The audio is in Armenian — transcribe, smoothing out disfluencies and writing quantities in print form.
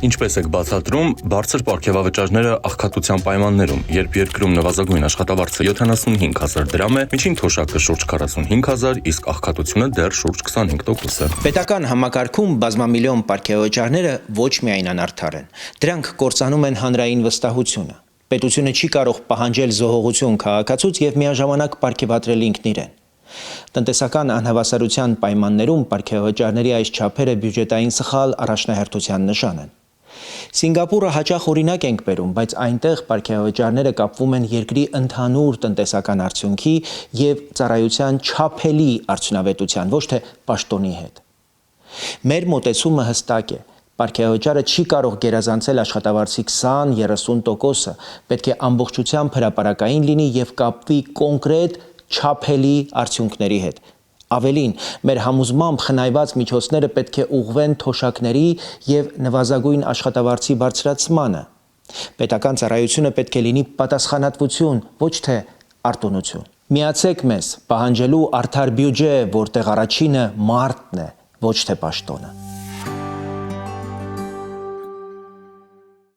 Ինչպես եք բացատրում բարձր պարգևավճարները աղքատության պայմաններում, երբ երկրում նվազագույն աշխատավարձը 75,000 դրամ է, միջին թոշակը շուրջ 45,000, իսկ աղքատությունը դեռ շուրջ 25%։ Պետական համակարգում բազմամիլիոն պարգևավճարները ոչ միայն անարդար են, դրանք կործանում են հանրային վստահությունը։ Պետությունը չի կարող պահանջել զոհողություն քաղաքացուց եւ միաժամանակ պարգևատրել ինքն իրեն։ Տնտեսական անհավասարության պայմաններում պարգևավճարների այս չափերը բյուջետային սխալ առաջնահերթության նշան են։ Սինգապուրը հաճախ օրինակ ենք բերում, բայց այնտեղ պարգևավճարները կապվում են երկրի ընդհանուր տնտեսական արդյունքի եւ ծառայության չափելի արդյունավետության, ոչ թե պաշտոնի հետ։ Մեր մոտեցումը հստակ է։ Պարգևավճարը չի կարող գերազանցել աշխատավարձի 20-30%-ը, պետք է ամբողջությամբ հրապարակային լինի եւ կապվի կոնկրետ չափելի արդյունքների հետ։ Ավելին, մեր համոզմամբ խնայված միջոցները պետք է ուղղվեն թոշակների եւ նվազագույն աշխատավարձի բարձրացմանը։ Պետական ծառայությունը պետք է լինի պատասխանատվություն, ոչ թե արտոնություն։ Միացեք մեզ պահանջելու արդար բյուջե, որտեղ առաջինը մարդն է, ոչ թե պաշտոնը։